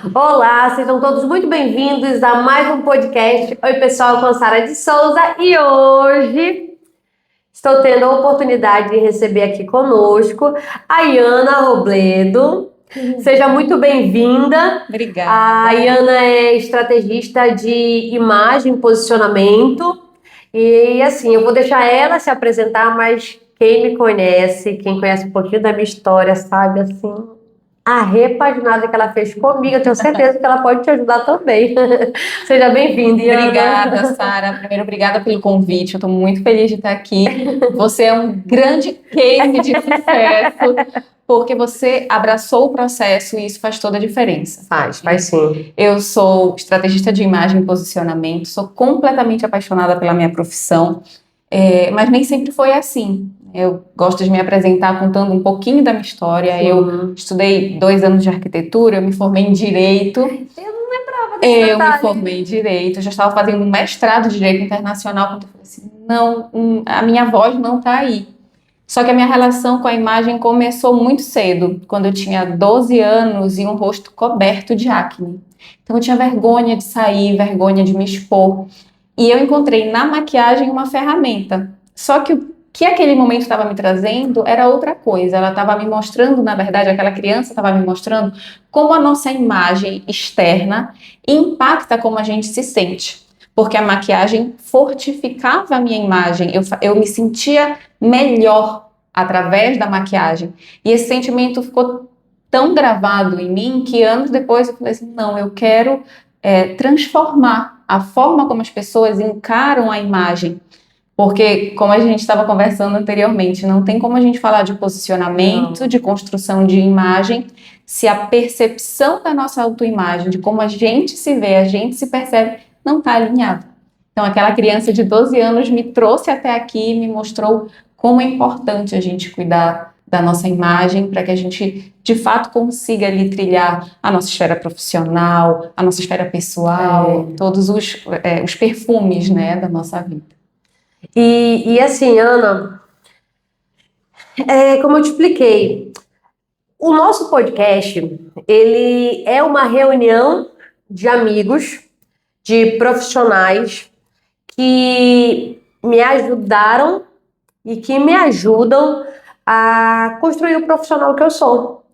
Olá, sejam todos muito bem-vindos a mais um podcast. Oi, pessoal, eu sou a Sara de Souza e hoje estou tendo a oportunidade de receber aqui conosco a Iana Robledo. Seja muito bem-vinda. Obrigada. A Iana é estrategista de imagem e posicionamento. E assim, eu vou deixar ela se apresentar, mas quem me conhece, quem conhece um pouquinho da minha história, sabe assim, a repaginada que ela fez comigo, eu tenho certeza que ela pode te ajudar também. Seja bem-vinda, Obrigada, Iana. Sara. Primeiro, obrigada pelo convite. Eu estou muito feliz de estar aqui. Você é um grande case de sucesso, porque você abraçou o processo e isso faz toda a diferença. Faz sim. Eu sou estrategista de imagem e posicionamento, sou completamente apaixonada pela minha profissão, mas nem sempre foi assim. Eu gosto de me apresentar contando um pouquinho da minha história. Sim. Eu estudei 2 anos de arquitetura, eu me formei em Direito. Eu não lembrava desse Eu me detalhe. formei em Direito, eu já estava fazendo um mestrado de Direito Internacional, quando eu falei assim, não, a minha voz não está aí. Só que a minha relação com a imagem começou muito cedo, quando eu tinha 12 anos e um rosto coberto de acne. Então eu tinha vergonha de sair, vergonha de me expor. E eu encontrei na maquiagem uma ferramenta. Só que o que aquele momento estava me trazendo era outra coisa. Ela estava me mostrando, na verdade, aquela criança estava me mostrando como a nossa imagem externa impacta como a gente se sente. Porque a maquiagem fortificava a minha imagem. Eu me sentia melhor através da maquiagem. E esse sentimento ficou tão gravado em mim que anos depois eu falei assim, não, eu quero transformar a forma como as pessoas encaram a imagem. Porque, como a gente estava conversando anteriormente, não tem como a gente falar de posicionamento, Não. de construção de imagem, se a percepção da nossa autoimagem, de como a gente se vê, a gente se percebe, não está alinhada. Então, aquela criança de 12 anos me trouxe até aqui e me mostrou como é importante a gente cuidar da nossa imagem para que a gente, de fato, consiga ali trilhar a nossa esfera profissional, a nossa esfera pessoal, todos os perfumes, né, da nossa vida. E assim, Ana, como eu te expliquei, o nosso podcast, ele é uma reunião de amigos, de profissionais que me ajudaram e que me ajudam a construir o profissional que eu sou.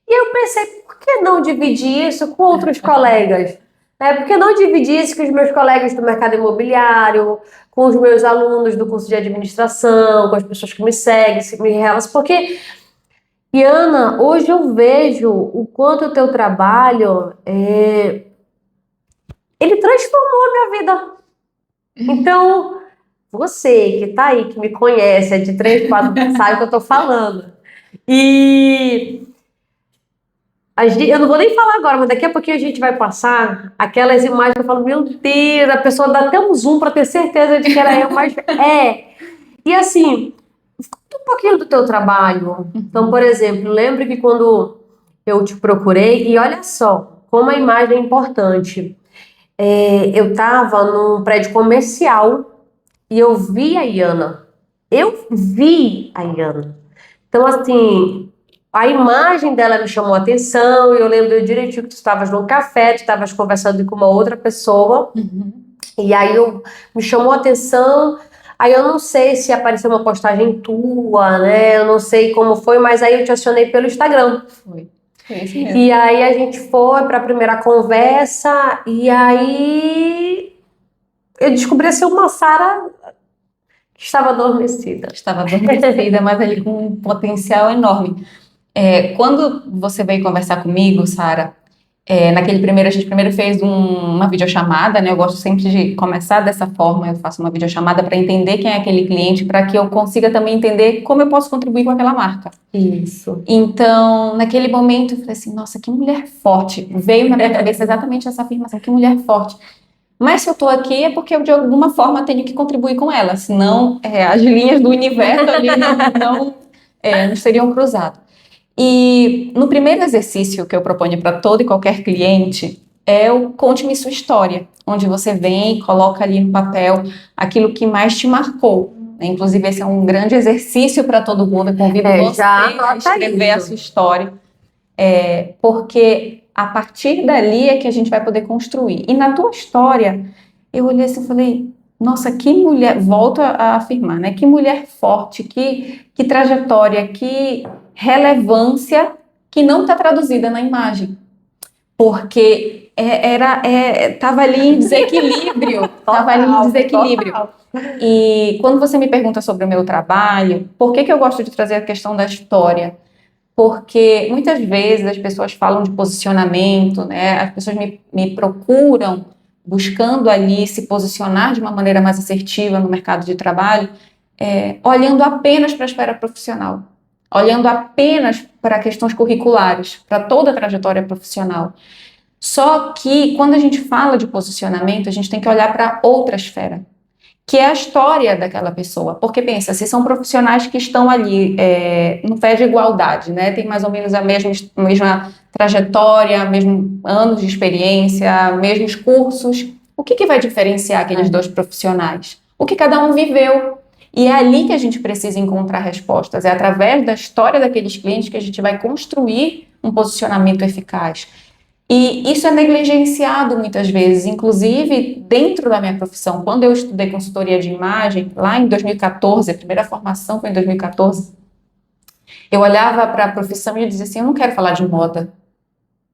E eu pensei, por que não dividir isso com outros colegas? Por que não dividir isso com os meus colegas do mercado imobiliário, com os meus alunos do curso de administração, com as pessoas que me seguem, que me relacionam? Porque, Iana, hoje eu vejo o quanto o teu trabalho, ele transformou a minha vida. Então, você que tá aí, que me conhece, é de 3, 4, sabe o que eu tô falando. E eu não vou nem falar agora, mas daqui a pouquinho a gente vai passar aquelas imagens que eu falo, meu Deus, a pessoa dá até um zoom para ter certeza de que era eu, mas é. E assim, um pouquinho do teu trabalho. Então, por exemplo, lembro que quando eu te procurei, e olha só, como a imagem é importante. Eu estava num prédio comercial e eu vi a Iana. Eu vi a Iana. Então, assim, a imagem dela me chamou a atenção. Eu lembro direitinho que tu estavas num café, tu estavas conversando com uma outra pessoa. E aí me chamou a atenção. Aí eu não sei se apareceu uma postagem tua, né? Eu não sei como foi, mas aí eu te acionei pelo Instagram. Foi isso mesmo. E aí a gente foi para a primeira conversa. E aí eu descobri ser uma Sara que estava adormecida. Estava adormecida, mas ali com um potencial enorme. Quando você veio conversar comigo, Sara, a gente primeiro fez uma videochamada, né? Eu gosto sempre de começar dessa forma, eu faço uma videochamada para entender quem é aquele cliente, para que eu consiga também entender como eu posso contribuir com aquela marca. Isso. Então, naquele momento, eu falei assim, nossa, que mulher forte. Veio na minha cabeça exatamente essa afirmação, que mulher forte. Mas se eu estou aqui é porque eu, de alguma forma, tenho que contribuir com ela, senão as linhas do universo ali não seriam cruzadas. E no primeiro exercício que eu proponho para todo e qualquer cliente é o Conte-me sua história, onde você vem e coloca ali no papel aquilo que mais te marcou. Inclusive, esse é um grande exercício para todo mundo. Eu convido você Já a anota escrever a isso. sua história, porque a partir dali é que a gente vai poder construir. E na tua história, eu olhei assim e falei, nossa, que mulher, volto a afirmar, né? Que mulher forte, que trajetória, que relevância que não está traduzida na imagem. Porque estava ali em desequilíbrio, estava ali em desequilíbrio. E quando você me pergunta sobre o meu trabalho, por que eu gosto de trazer a questão da história? Porque muitas vezes as pessoas falam de posicionamento, né? As pessoas me procuram buscando ali se posicionar de uma maneira mais assertiva no mercado de trabalho, olhando apenas para a esfera profissional, olhando apenas para questões curriculares, para toda a trajetória profissional. Só que quando a gente fala de posicionamento, a gente tem que olhar para outra esfera, que é a história daquela pessoa. Porque pensa, se são profissionais que estão ali no pé de igualdade, né? Tem mais ou menos a mesma trajetória, mesmos anos de experiência, mesmos cursos. O que vai diferenciar aqueles dois profissionais? O que cada um viveu. E é ali que a gente precisa encontrar respostas. É através da história daqueles clientes que a gente vai construir um posicionamento eficaz. E isso é negligenciado muitas vezes, inclusive dentro da minha profissão. Quando eu estudei consultoria de imagem, lá em 2014, a primeira formação foi em 2014, eu olhava para a profissão e eu dizia assim, eu não quero falar de moda,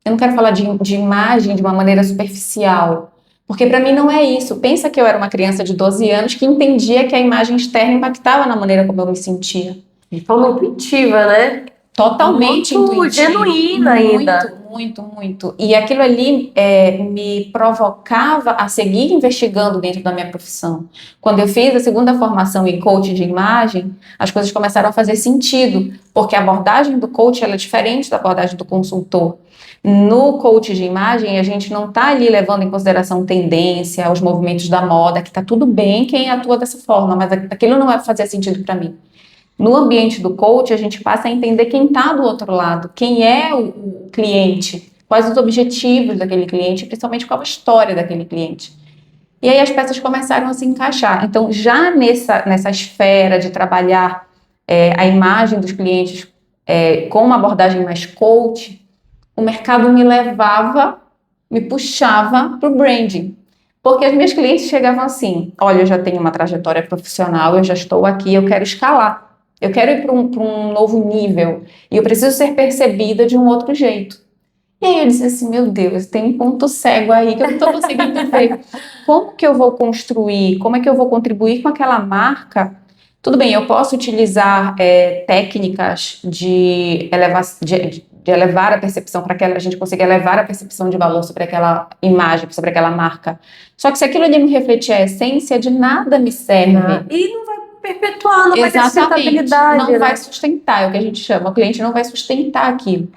eu não quero falar de imagem de uma maneira superficial, porque para mim não é isso. Pensa que eu era uma criança de 12 anos que entendia que a imagem externa impactava na maneira como eu me sentia. De forma intuitiva, né? Totalmente muito intuitiva. genuína ainda. Muito. E aquilo ali me provocava a seguir investigando dentro da minha profissão. Quando eu fiz a segunda formação em coach de imagem, as coisas começaram a fazer sentido, porque a abordagem do coach ela é diferente da abordagem do consultor. No coach de imagem, a gente não está ali levando em consideração tendência, os movimentos da moda, que está tudo bem quem atua dessa forma, mas aquilo não vai fazer sentido para mim. No ambiente do coach, a gente passa a entender quem está do outro lado, quem é o cliente, quais os objetivos daquele cliente, principalmente qual a história daquele cliente. E aí as peças começaram a se encaixar. Então, já nessa esfera de trabalhar a imagem dos clientes com uma abordagem mais coach, o mercado me levava, me puxava para o branding. Porque as minhas clientes chegavam assim, olha, eu já tenho uma trajetória profissional, eu já estou aqui, eu quero escalar. Eu quero ir para um novo nível e eu preciso ser percebida de um outro jeito. E aí eu disse assim, meu Deus, tem um ponto cego aí que eu não estou conseguindo ver. Como que eu vou construir, como é que eu vou contribuir com aquela marca? Tudo bem, eu posso utilizar técnicas de elevar a percepção para que a gente consiga elevar a percepção de valor sobre aquela imagem, sobre aquela marca. Só que se aquilo ali não refletir a essência, de nada me serve. E não vai perpetuar, não vai ter sustentabilidade. Não vai sustentar, é o que a gente chama, o cliente não vai sustentar aquilo.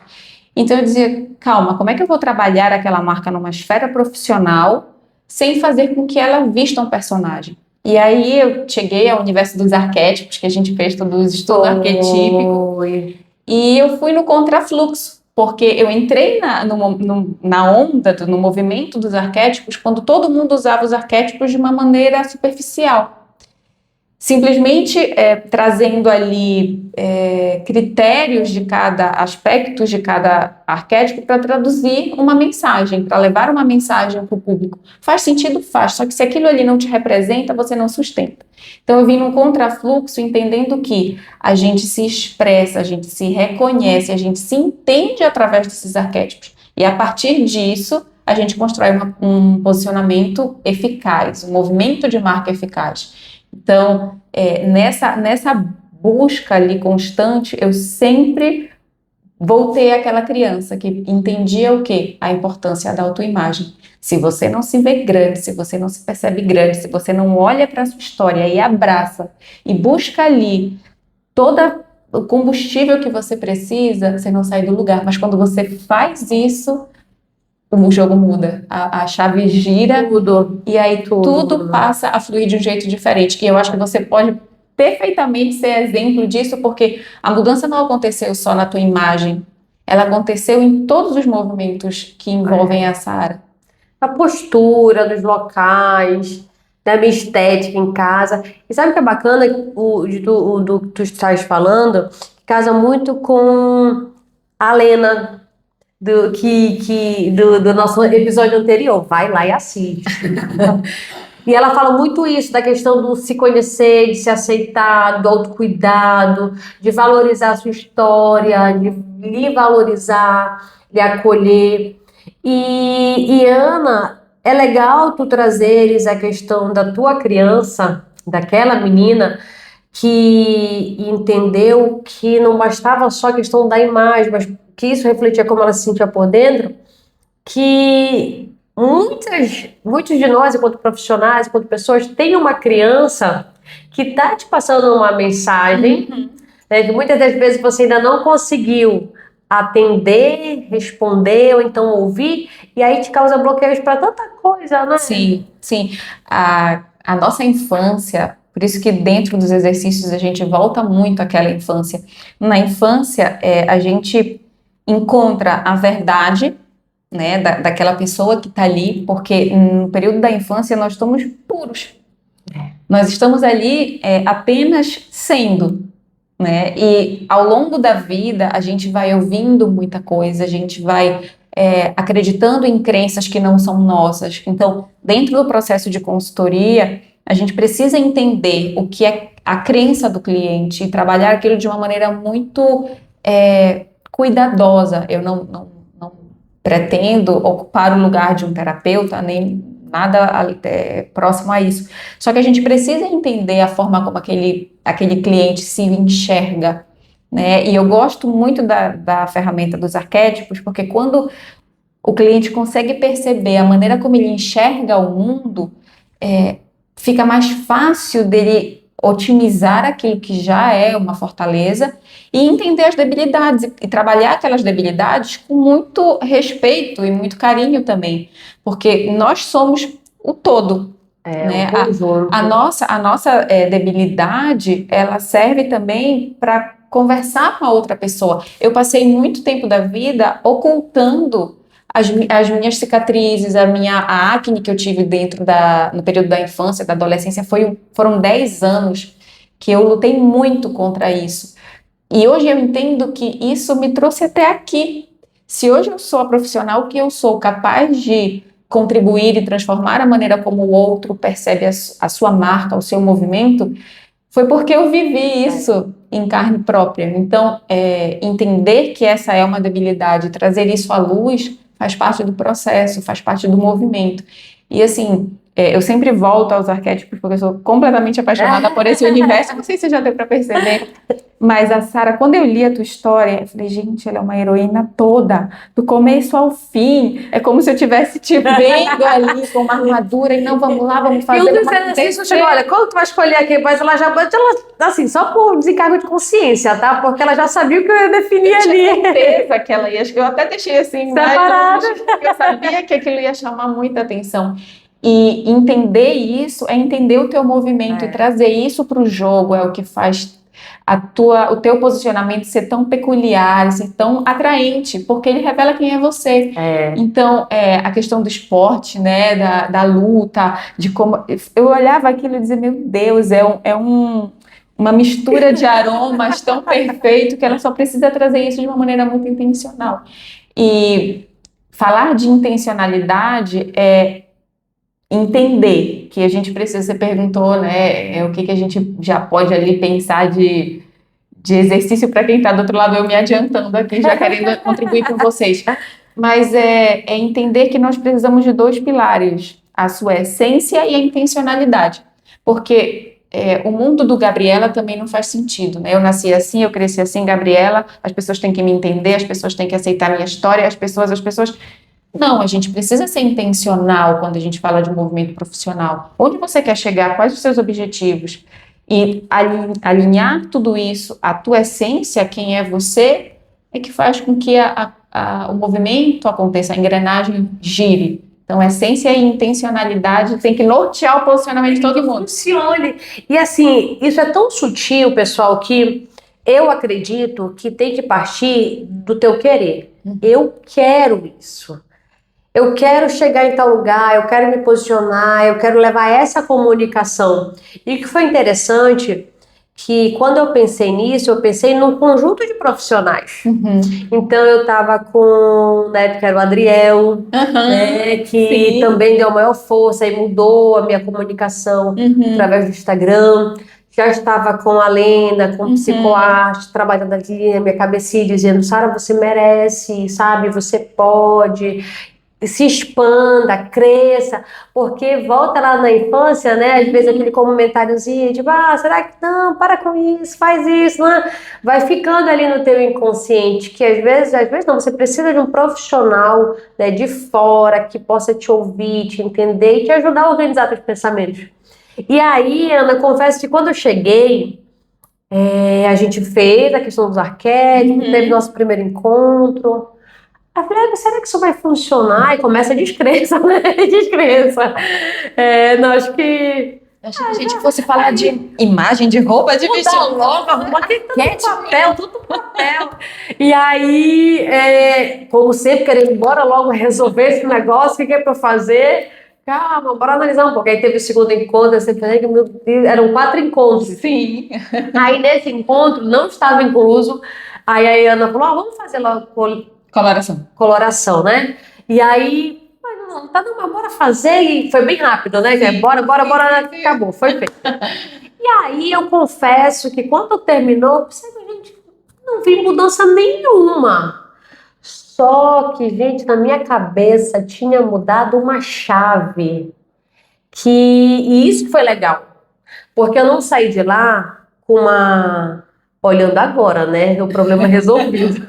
Então eu dizia, calma, como é que eu vou trabalhar aquela marca numa esfera profissional sem fazer com que ela vista um personagem? E aí eu cheguei ao universo dos arquétipos, que a gente fez todos os estudos arquetípicos, e eu fui no contrafluxo, porque eu entrei na onda, no movimento dos arquétipos, quando todo mundo usava os arquétipos de uma maneira superficial. Simplesmente trazendo ali critérios de cada aspecto, de cada arquétipo para traduzir uma mensagem, para levar uma mensagem para o público. Faz sentido? Faz, só que se aquilo ali não te representa, você não sustenta. Então eu vim num contrafluxo entendendo que a gente se expressa, a gente se reconhece, a gente se entende através desses arquétipos. E a partir disso, a gente constrói um posicionamento eficaz, um movimento de marca eficaz. Então, nessa busca ali constante, eu sempre voltei àquela criança que entendia o quê? A importância da autoimagem. Se você não se vê grande, se você não se percebe grande, se você não olha para a sua história e abraça e busca ali todo o combustível que você precisa, você não sai do lugar. Mas quando você faz isso, o jogo muda, a chave gira e aí tudo passa a fluir de um jeito diferente. E eu acho que você pode perfeitamente ser exemplo disso, porque a mudança não aconteceu só na tua imagem, ela aconteceu em todos os movimentos que envolvem essa área. A postura dos locais, da minha estética em casa. E sabe o que é bacana do que tu estás falando? Casa muito com a Lena. do nosso episódio anterior. Vai lá e assiste. E ela fala muito isso, da questão do se conhecer, de se aceitar, do autocuidado, de valorizar a sua história, de lhe valorizar, lhe acolher. E Ana, é legal tu trazeres a questão da tua criança, daquela menina, que entendeu que não bastava só a questão da imagem, mas que isso refletia como ela se sentia por dentro, que muitos de nós, enquanto profissionais, enquanto pessoas, tem uma criança que está te passando uma mensagem, né, que muitas das vezes você ainda não conseguiu atender, responder, ou então ouvir, e aí te causa bloqueios para tanta coisa, né? Sim, sim. A nossa infância, por isso que dentro dos exercícios a gente volta muito àquela infância. Na infância, a gente encontra a verdade, né, daquela pessoa que está ali, porque no período da infância nós estamos puros. Nós estamos ali apenas sendo, né? E ao longo da vida a gente vai ouvindo muita coisa, a gente vai acreditando em crenças que não são nossas. Então, dentro do processo de consultoria, a gente precisa entender o que é a crença do cliente e trabalhar aquilo de uma maneira muito cuidadosa. Eu não pretendo ocupar o lugar de um terapeuta, nem nada próximo a isso. Só que a gente precisa entender a forma como aquele cliente se enxerga, né? E eu gosto muito da ferramenta dos arquétipos, porque quando o cliente consegue perceber a maneira como ele enxerga o mundo, fica mais fácil dele otimizar aquilo que já é uma fortaleza e entender as debilidades e trabalhar aquelas debilidades com muito respeito e muito carinho também, porque nós somos o todo, né? A nossa debilidade, ela serve também para conversar com a outra pessoa. Eu passei muito tempo da vida ocultando as minhas cicatrizes, a acne que eu tive no período da infância, da adolescência, foram 10 anos que eu lutei muito contra isso. E hoje eu entendo que isso me trouxe até aqui. Se hoje eu sou a profissional que eu sou, capaz de contribuir e transformar a maneira como o outro percebe a sua marca, o seu movimento, foi porque eu vivi isso em carne própria. Então, entender que essa é uma debilidade, trazer isso à luz, faz parte do processo, faz parte do movimento. E assim, eu sempre volto aos arquétipos porque eu sou completamente apaixonada por esse universo. Não sei se já deu para perceber, mas a Sara, quando eu li a tua história, eu falei, gente, ela é uma heroína toda, do começo ao fim. É como se eu estivesse te vendo ali com uma armadura e não, vamos lá, vamos fazer. E um dos exercícios chegou, olha, quando tu vai escolher aqui, mas ela assim, só por desencargo de consciência, tá? Porque ela já sabia o que eu ia definir ali. Eu tinha certeza que ela ia, eu até deixei assim, separada, porque eu sabia que aquilo ia chamar muita atenção. E entender isso é entender o teu movimento e trazer isso para o jogo, é o que faz o teu posicionamento ser tão peculiar, ser tão atraente, porque ele revela quem é você. Então, a questão do esporte, né, da luta, de como... Eu olhava aquilo e dizia, meu Deus, uma mistura de aromas tão perfeito que ela só precisa trazer isso de uma maneira muito intencional. E falar de intencionalidade é entender que a gente precisa, você perguntou, né, o que a gente já pode ali pensar de exercício para quem está do outro lado, eu me adiantando aqui, já querendo contribuir com vocês. Mas é entender que nós precisamos de 2 pilares, a sua essência e a intencionalidade. Porque o mundo do Gabriela também não faz sentido, né? Eu nasci assim, eu cresci assim, Gabriela, as pessoas têm que me entender, as pessoas têm que aceitar a minha história, as pessoas... Não, a gente precisa ser intencional quando a gente fala de um movimento profissional. Onde você quer chegar? Quais os seus objetivos? E alinhar tudo isso, a tua essência, quem é você, é que faz com que o movimento aconteça, a engrenagem gire. Então, essência e intencionalidade tem que nortear o posicionamento de todo mundo. Funcione. E assim, isso é tão sutil, pessoal, que eu acredito que tem que partir do teu querer. Eu quero isso. Eu quero chegar em tal lugar, eu quero me posicionar, eu quero levar essa comunicação. E o que foi interessante, que quando eu pensei nisso, eu pensei num conjunto de profissionais. Uhum. Então eu estava com, na época era o Adriel, né, que Sim. também deu maior força e mudou a minha comunicação através do Instagram. Já estava com a Lena, com psicoarte, trabalhando ali na minha cabecinha, dizendo, Sara, você merece, sabe? Você pode. Se expanda, cresça, porque volta lá na infância, né? Às vezes aquele comentáriozinho de, será que não? Para com isso, faz isso, né? Vai ficando ali no teu inconsciente, que às vezes não, você precisa de um profissional, né, de fora que possa te ouvir, te entender e te ajudar a organizar teus pensamentos. E aí, Ana, confesso que quando eu cheguei, a gente fez a questão dos arquétipos, teve nosso primeiro encontro. Aí eu falei, mas será que isso vai funcionar? E começa a descrença, né? Descrença. Não, acho que. Achei que a gente fosse falar de imagem, de roupa, de vestido. Logo, arrumar tudo papel. E aí, como sempre, querendo embora logo resolver esse negócio, o que é pra eu fazer? Calma, bora analisar um pouco. Aí teve o segundo encontro, eu sempre falei que, meu Deus, eram 4 encontros. Sim. Aí nesse encontro não estava incluso. Aí a Ana falou, vamos fazer logo coloração, né? E aí, não tá não, mas bora fazer. E foi bem rápido, né? Bora, acabou, foi feito. E aí eu confesso que quando terminou, eu pensei, gente, não vi mudança nenhuma. Só que, gente, na minha cabeça tinha mudado uma chave. E isso que foi legal. Porque eu não saí de lá com uma. Olhando agora, né? O problema resolvido.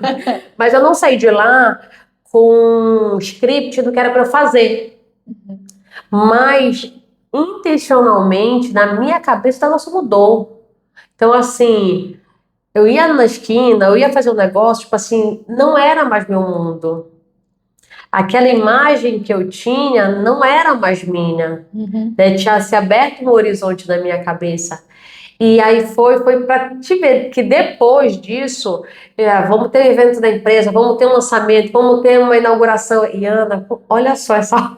Mas eu não saí de lá com um script do que era para eu fazer. Mas, intencionalmente, na minha cabeça, o negócio mudou. Então, assim, eu ia na esquina, eu ia fazer um negócio, tipo assim, não era mais meu mundo. Aquela imagem que eu tinha não era mais minha. Né? Tinha se aberto no horizonte da minha cabeça. E aí foi para te ver que depois disso, vamos ter um evento da empresa, vamos ter um lançamento, vamos ter uma inauguração. E Ana, olha só essa.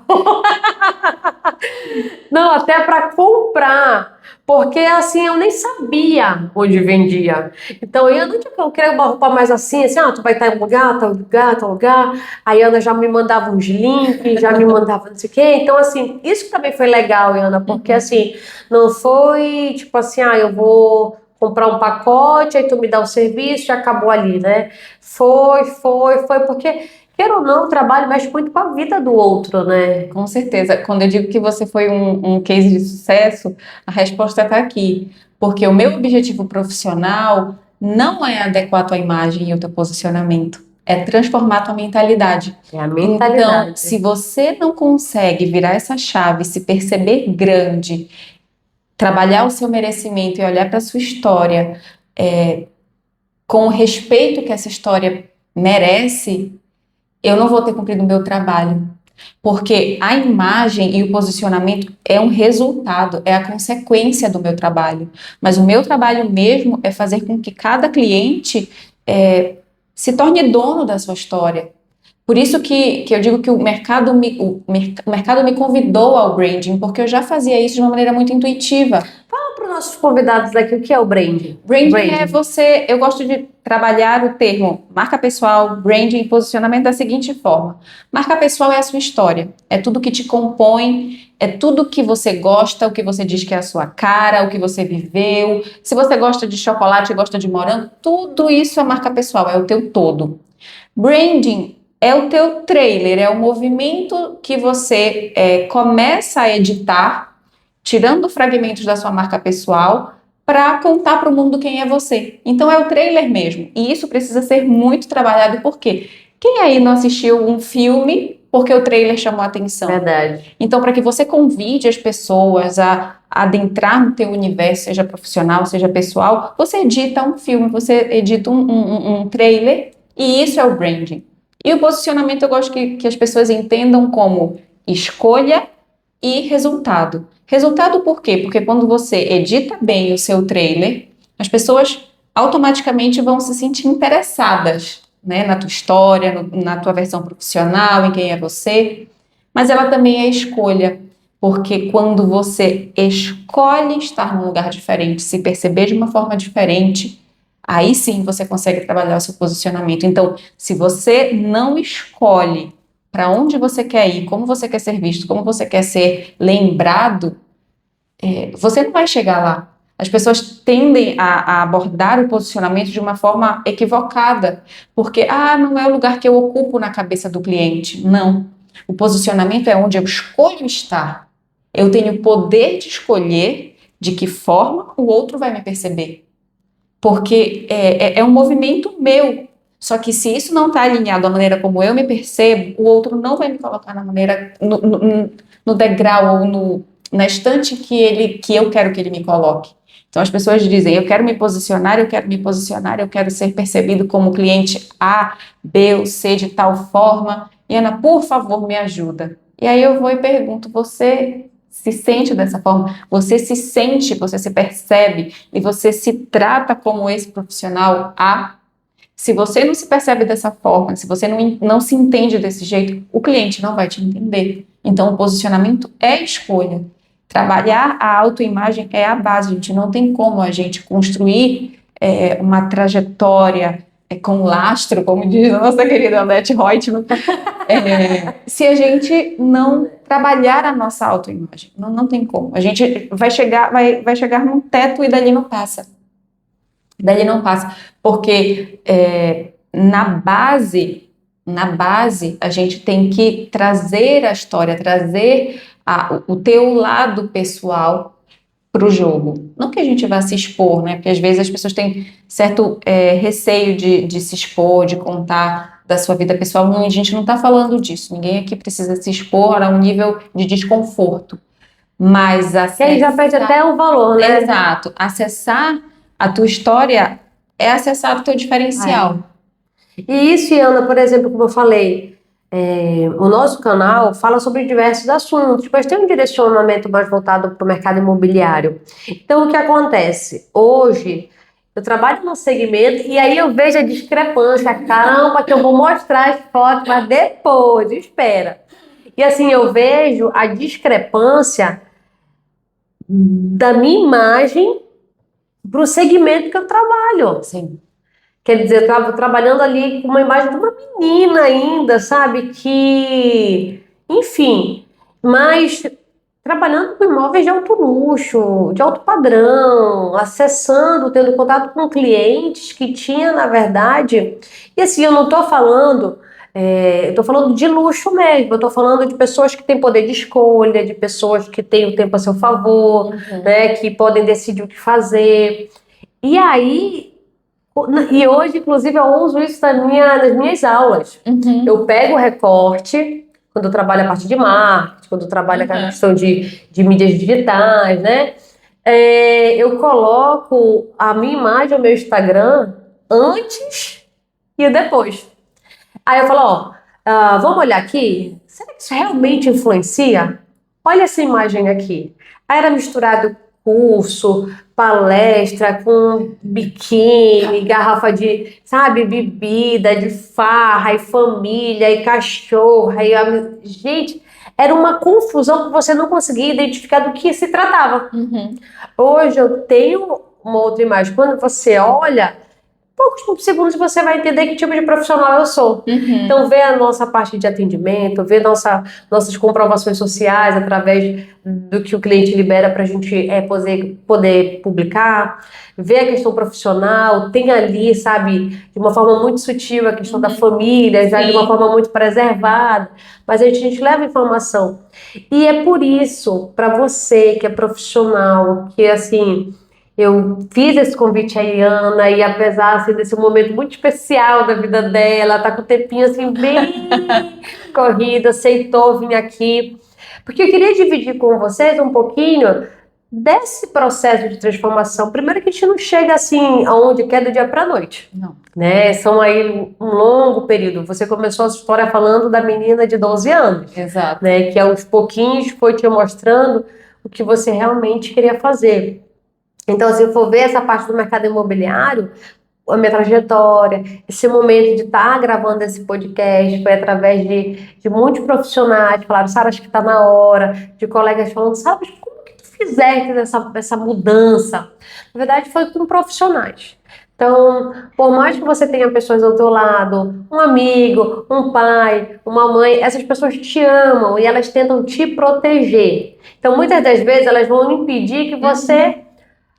Não, até para comprar, porque assim eu nem sabia onde vendia. Então eu não tinha, eu queria uma roupa mais assim, tu vai estar em um lugar, tal lugar, tal lugar. Aí a Ana já me mandava uns links, já me mandava não sei o quê. Então assim, isso também foi legal, Ana, porque assim, não foi tipo assim, eu vou comprar um pacote, aí tu me dá o serviço e acabou ali, né? Foi, porque queira ou não, o trabalho mexe muito com a vida do outro, né? Com certeza. Quando eu digo que você foi um case de sucesso, a resposta está aqui. Porque o meu objetivo profissional não é adequar a tua imagem e o teu posicionamento. É transformar a tua mentalidade. É a mentalidade. Então, se você não consegue virar essa chave, se perceber grande, trabalhar o seu merecimento e olhar para a sua história com o respeito que essa história merece, eu não vou ter cumprido o meu trabalho. Porque a imagem e o posicionamento é um resultado, é a consequência do meu trabalho. Mas o meu trabalho mesmo é fazer com que cada cliente se torne dono da sua história. Por isso que eu digo que o mercado me convidou ao branding, porque eu já fazia isso de uma maneira muito intuitiva. Fala para os nossos convidados aqui o que é o branding. Branding é eu gosto de trabalhar o termo marca pessoal, branding e posicionamento da seguinte forma. Marca pessoal é a sua história, é tudo que te compõe, é tudo que você gosta, o que você diz que é a sua cara, o que você viveu. Se você gosta de chocolate, gosta de morango, tudo isso é marca pessoal, é o teu todo. Branding é o teu trailer, é o movimento que você começa a editar, tirando fragmentos da sua marca pessoal, para contar para o mundo quem é você. Então é o trailer mesmo. E isso precisa ser muito trabalhado, porque quem aí não assistiu um filme porque o trailer chamou a atenção? Verdade. Então, para que você convide as pessoas a adentrar no teu universo, seja profissional, seja pessoal, você edita um filme, você edita um trailer, e isso é o branding. E o posicionamento eu gosto que as pessoas entendam como escolha e resultado. Resultado por quê? Porque quando você edita bem o seu trailer, as pessoas automaticamente vão se sentir interessadas, né, na tua história, na tua versão profissional, em quem é você. Mas ela também é escolha. Porque quando você escolhe estar num lugar diferente, se perceber de uma forma diferente, aí sim você consegue trabalhar o seu posicionamento. Então, se você não escolhe para onde você quer ir, como você quer ser visto, como você quer ser lembrado, você não vai chegar lá. As pessoas tendem a abordar o posicionamento de uma forma equivocada, porque, não é o lugar que eu ocupo na cabeça do cliente. Não. O posicionamento é onde eu escolho estar. Eu tenho o poder de escolher de que forma o outro vai me perceber. Porque é um movimento meu. Só que se isso não está alinhado à maneira como eu me percebo, o outro não vai me colocar na maneira, no degrau ou na estante que eu quero que ele me coloque. Então as pessoas dizem, eu quero me posicionar, eu quero me posicionar, eu quero ser percebido como cliente A, B ou C de tal forma. E Ana, por favor, me ajuda. E aí eu vou e pergunto, você se sente dessa forma? Você se sente, você se percebe e você se trata como esse profissional A? Se você não se percebe dessa forma, se você não se entende desse jeito, o cliente não vai te entender. Então, o posicionamento é escolha. Trabalhar a autoimagem é a base. A gente não tem como a gente construir uma trajetória com lastro, como diz a nossa querida Annette Reutemann, se a gente não trabalhar a nossa autoimagem. Não tem como. A gente vai chegar num teto e dali não passa. Dali não passa, porque na base a gente tem que trazer a história, trazer o teu lado pessoal para o jogo. Não que a gente vá se expor, né? Porque às vezes as pessoas têm certo receio de se expor, de contar da sua vida pessoal. Não, a gente não está falando disso. Ninguém aqui precisa se expor a um nível de desconforto. Mas Que aí já perde até o valor, né? Exato. Acessar a tua história é acessar o teu diferencial. E isso, Ana, por exemplo, como eu falei, o nosso canal fala sobre diversos assuntos, mas tem um direcionamento mais voltado para o mercado imobiliário. Então, o que acontece? Hoje, eu trabalho no segmento e aí eu vejo a discrepância. Caramba, que eu vou mostrar as fotos, mas depois, espera. E assim, eu vejo a discrepância da minha imagem para o segmento que eu trabalho. Sim. Quer dizer, eu estava trabalhando ali com uma imagem de uma menina ainda, sabe? Que, enfim, mas trabalhando com imóveis de alto luxo, de alto padrão, acessando, tendo contato com clientes que tinha, na verdade. E assim, eu não estou falando, eu estou falando de luxo mesmo, eu estou falando de pessoas que têm poder de escolha, de pessoas que têm o tempo a seu favor, né? Que podem decidir o que fazer. E aí. E hoje, inclusive, eu uso isso nas minhas aulas. Eu pego o recorte, quando eu trabalho a parte de marketing, quando eu trabalho a questão de mídias digitais, né? Eu coloco a minha imagem, o meu Instagram, antes e depois. Aí eu falo, vamos olhar aqui? Será que isso realmente influencia? Olha essa imagem aqui. Aí era misturado curso, palestra com biquíni, garrafa de, sabe, bebida, de farra, e família, e cachorra, gente, era uma confusão que você não conseguia identificar do que se tratava. Hoje eu tenho uma outra imagem. Quando você olha, poucos segundos você vai entender que tipo de profissional eu sou. Então, ver a nossa parte de atendimento, ver nossas comprovações sociais através do que o cliente libera para a gente poder publicar, ver a questão profissional, tem ali, sabe, de uma forma muito sutil a questão da família, já de uma forma muito preservada, mas a gente leva informação. E é por isso, para você que é profissional, que assim. Eu fiz esse convite à Iana e apesar assim, desse momento muito especial da vida dela, tá com o tempinho assim bem corrido, aceitou vir aqui, porque eu queria dividir com vocês um pouquinho desse processo de transformação. Primeiro que a gente não chega assim aonde quer do dia para a noite. Não. Né? São aí um longo período. Você começou a sua história falando da menina de 12 anos. Exato. Né? Que aos pouquinhos foi te mostrando o que você realmente queria fazer. Então, se eu for ver essa parte do mercado imobiliário, a minha trajetória, esse momento de estar gravando esse podcast foi através de muitos profissionais que falaram, Sara, acho que está na hora, de colegas falando, Sara, mas como que tu fizeste essa mudança? Na verdade, foi com profissionais. Então, por mais que você tenha pessoas ao teu lado, um amigo, um pai, uma mãe, essas pessoas te amam e elas tentam te proteger. Então, muitas das vezes, elas vão impedir que você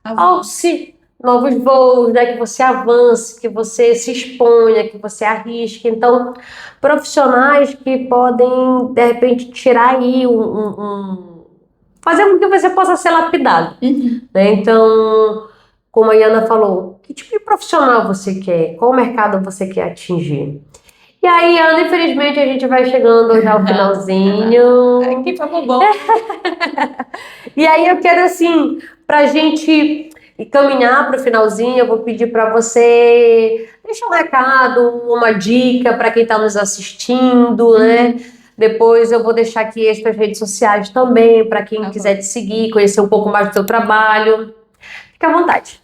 alce novos voos, né? Que você avance, que você se exponha, que você arrisque. Então, profissionais que podem, de repente, tirar aí fazer com que você possa ser lapidado. Né? Então, como a Iana falou, que tipo de profissional você quer? Qual mercado você quer atingir? E aí, Ana, infelizmente, a gente vai chegando já ao finalzinho. Que papo bom. E aí eu quero, assim, pra gente caminhar para o finalzinho, eu vou pedir para você deixar um recado, uma dica para quem está nos assistindo, né? Depois eu vou deixar aqui as tuas redes sociais também, para quem quiser te seguir, conhecer um pouco mais do teu trabalho. Fica à vontade.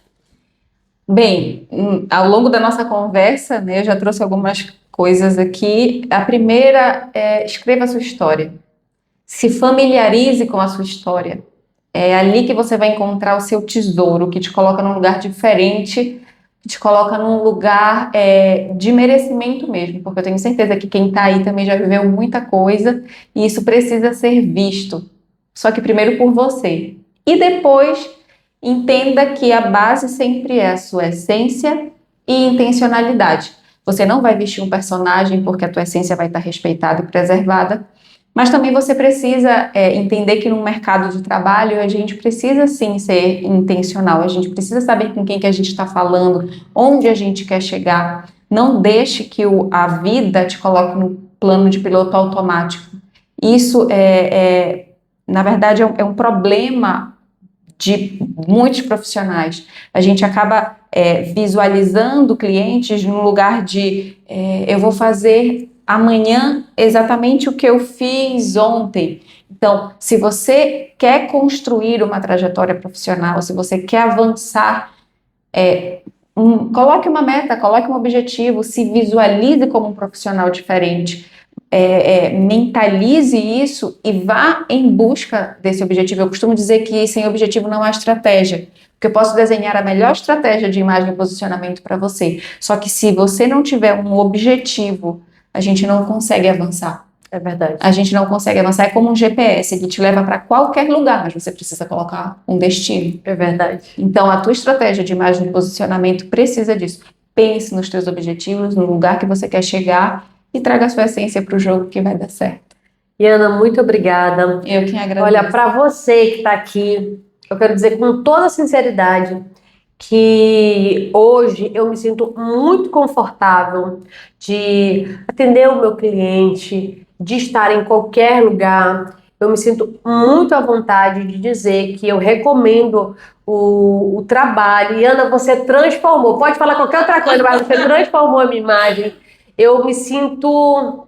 Bem, ao longo da nossa conversa, né, eu já trouxe algumas coisas aqui. A primeira é escreva a sua história. Se familiarize com a sua história. É ali que você vai encontrar o seu tesouro, que te coloca num lugar diferente, que te coloca num lugar de merecimento mesmo, porque eu tenho certeza que quem está aí também já viveu muita coisa e isso precisa ser visto. Só que primeiro por você. E depois entenda que a base sempre é a sua essência e intencionalidade. Você não vai vestir um personagem porque a tua essência vai estar respeitada e preservada, mas também você precisa entender que no mercado de trabalho a gente precisa sim ser intencional, a gente precisa saber com quem que a gente está falando, onde a gente quer chegar. Não deixe que a vida te coloque no plano de piloto automático. Isso na verdade, é um problema de muitos profissionais. A gente acaba visualizando clientes num lugar de eu vou fazer amanhã exatamente o que eu fiz ontem. Então, se você quer construir uma trajetória profissional, se você quer avançar, coloque uma meta, coloque um objetivo, se visualize como um profissional diferente, mentalize isso e vá em busca desse objetivo. Eu costumo dizer que sem objetivo não há estratégia, porque eu posso desenhar a melhor estratégia de imagem e posicionamento para você, só que se você não tiver um objetivo, a gente não consegue avançar. É verdade. A gente não consegue avançar, é como um GPS, ele te leva para qualquer lugar, mas você precisa colocar um destino. É verdade. Então, a tua estratégia de imagem e posicionamento precisa disso. Pense nos teus objetivos, no lugar que você quer chegar e traga a sua essência para o jogo que vai dar certo. Iana, muito obrigada. Eu que agradeço. Olha, para você que está aqui, eu quero dizer com toda sinceridade que hoje eu me sinto muito confortável de atender o meu cliente, de estar em qualquer lugar. Eu me sinto muito à vontade de dizer que eu recomendo o trabalho. E Ana, você transformou, pode falar qualquer outra coisa, mas você transformou a minha imagem. Eu me sinto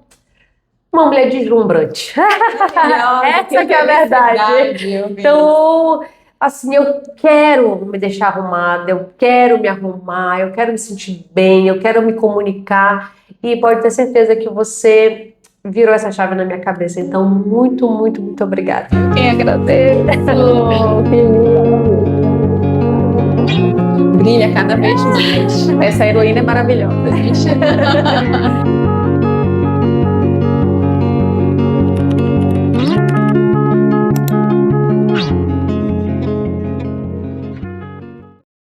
uma mulher deslumbrante. Essa que é a verdade. Então, assim, eu quero me deixar arrumada, eu quero me arrumar, eu quero me sentir bem, eu quero me comunicar. E pode ter certeza que você virou essa chave na minha cabeça. Então, muito, muito, muito obrigada. Quem agradeço. Brilha cada vez mais. Essa heroína é maravilhosa, gente.